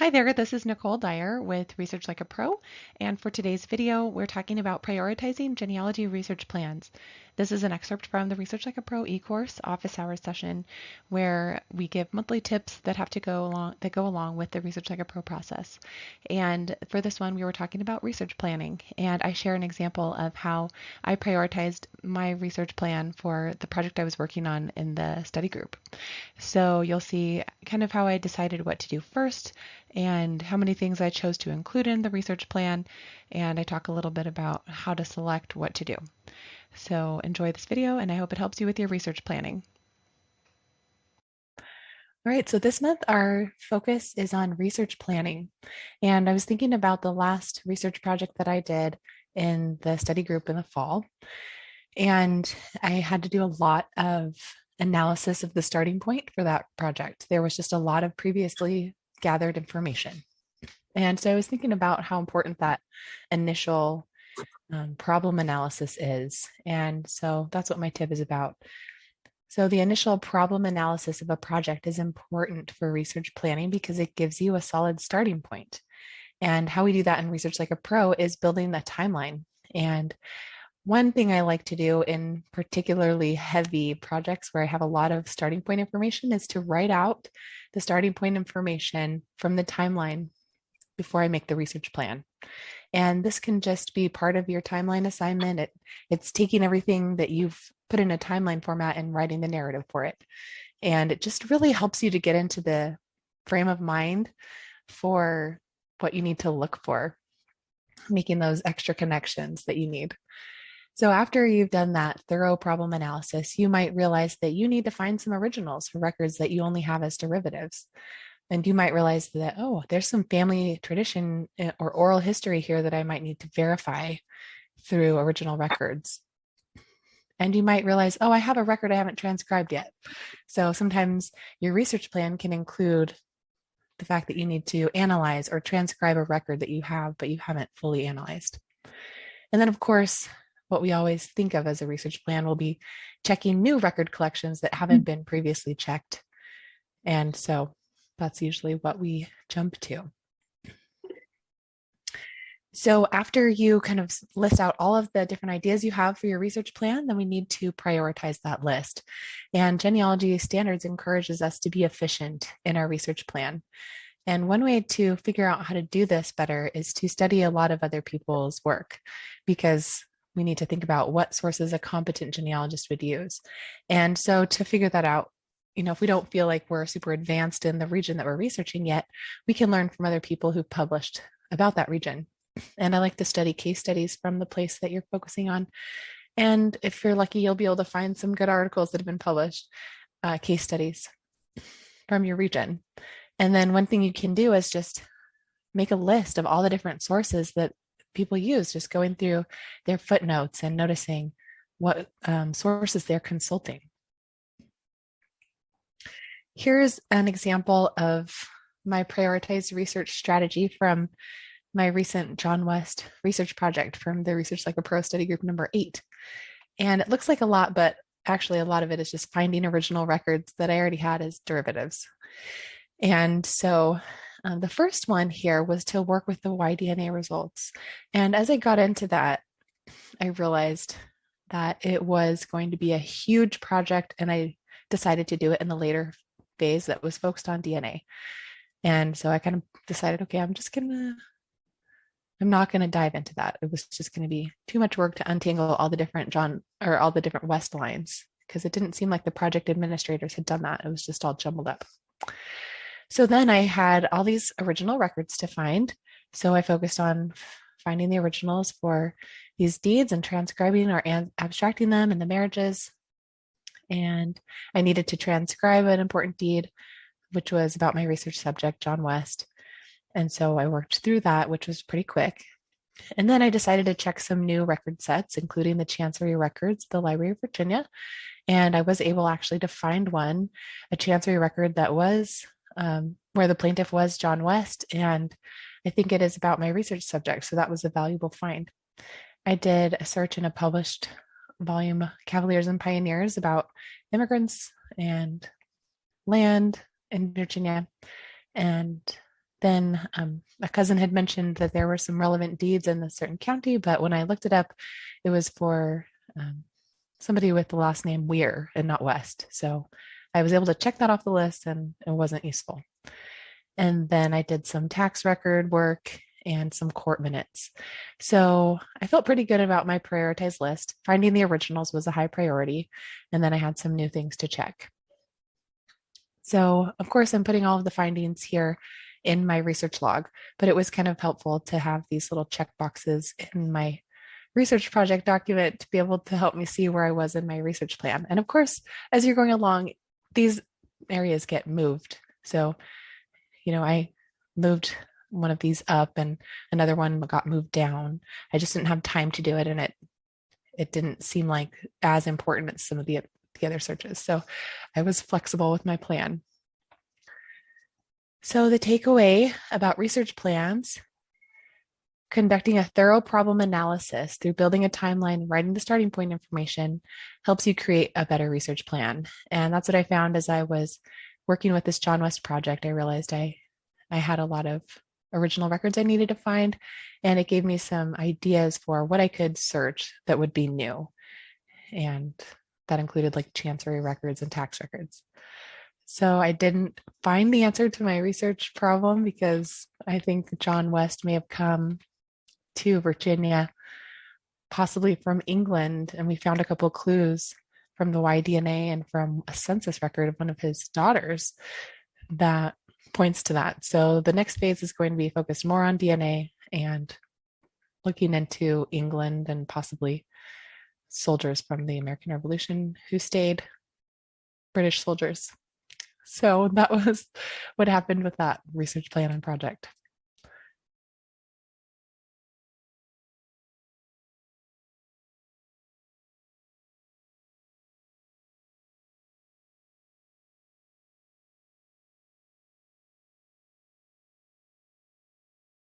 Hi there, this is Nicole Dyer with Research Like a Pro, and for today's video, we're talking about prioritizing genealogy research plans. This is an excerpt from the Research Like a Pro e-course office hours session where we give monthly tips that go along with the Research Like a Pro process. And for this one, we were talking about research planning, and I share an example of how I prioritized my research plan for the project I was working on in the study group. So you'll see kind of how I decided what to do first and how many things I chose to include in the research plan, and I talk a little bit about how to select what to do. So enjoy this video, and I hope it helps you with your research planning. All right, so this month our focus is on research planning. And I was thinking about the last research project that I did in the study group in the fall. And I had to do a lot of analysis of the starting point for that project. There was just a lot of previously gathered information. And so I was thinking about how important that initial problem analysis is. And so that's what my tip is about. So the initial problem analysis of a project is important for research planning because it gives you a solid starting point. And how we do that in Research Like a Pro is building a timeline. And one thing I like to do in particularly heavy projects where I have a lot of starting point information is to write out the starting point information from the timeline before I make the research plan. And this can just be part of your timeline assignment. It's taking everything that you've put in a timeline format and writing the narrative for it. And it just really helps you to get into the frame of mind for what you need to look for, making those extra connections that you need. So after you've done that thorough problem analysis, you might realize that you need to find some originals for records that you only have as derivatives. And you might realize that, oh, there's some family tradition or oral history here that I might need to verify through original records. And you might realize, oh, I have a record I haven't transcribed yet. So sometimes your research plan can include the fact that you need to analyze or transcribe a record that you have, but you haven't fully analyzed. And then, of course, what we always think of as a research plan will be checking new record collections that haven't been previously checked. And so that's usually what we jump to. So after you kind of list out all of the different ideas you have for your research plan, then we need to prioritize that list. And genealogy standards encourages us to be efficient in our research plan. And one way to figure out how to do this better is to study a lot of other people's work, because we need to think about what sources a competent genealogist would use. And so to figure that out, if we don't feel like we're super advanced in the region that we're researching yet, we can learn from other people who've published about that region. And I like to study case studies from the place that you're focusing on. And if you're lucky, you'll be able to find some good articles that have been published, case studies from your region. And then one thing you can do is just make a list of all the different sources that people use, just going through their footnotes and noticing what sources they're consulting. Here's an example of my prioritized research strategy from my recent John West research project from the Research Like a Pro study group number 8. And it looks like a lot, but actually a lot of it is just finding original records that I already had as derivatives. And so the first one here was to work with the Y-DNA results. And as I got into that, I realized that it was going to be a huge project, and I decided to do it in the later phase that was focused on DNA. And so I kind of decided, okay, I'm not going to dive into that. It was just going to be too much work to untangle all the different all the different West lines, because it didn't seem like the project administrators had done that. It was just all jumbled up. So then I had all these original records to find. So I focused on finding the originals for these deeds and transcribing or abstracting them in the marriages. And I needed to transcribe an important deed, which was about my research subject, John West. And so I worked through that, which was pretty quick. And then I decided to check some new record sets, including the chancery records, the Library of Virginia. And I was able actually to find a chancery record that was where the plaintiff was John West. And I think it is about my research subject. So that was a valuable find. I did a search in a published volume, Cavaliers and Pioneers, about immigrants and land in Virginia. And then a cousin had mentioned that there were some relevant deeds in a certain county, but when I looked it up, it was for somebody with the last name Weir and not West. So I was able to check that off the list and it wasn't useful. And then I did some tax record work and some court minutes. So I felt pretty good about my prioritized list. Finding the originals was a high priority. And then I had some new things to check. So, of course, I'm putting all of the findings here in my research log, but it was kind of helpful to have these little check boxes in my research project document to be able to help me see where I was in my research plan. And of course, as you're going along, these areas get moved. So, I moved one of these up and another one got moved down. I just didn't have time to do it, and it didn't seem like as important as some of the other searches. So I was flexible with my plan. So the takeaway about research plans: conducting a thorough problem analysis through building a timeline, writing the starting point information helps you create a better research plan. And that's what I found as I was working with this John West project. I realized I had a lot of original records I needed to find, and it gave me some ideas for what I could search that would be new. And that included like chancery records and tax records. So I didn't find the answer to my research problem because I think John West may have come to Virginia, possibly from England, and we found a couple of clues from the Y-DNA and from a census record of one of his daughters that points to that. So the next phase is going to be focused more on DNA and looking into England and possibly soldiers from the American Revolution who stayed, British soldiers. So that was what happened with that research plan and project.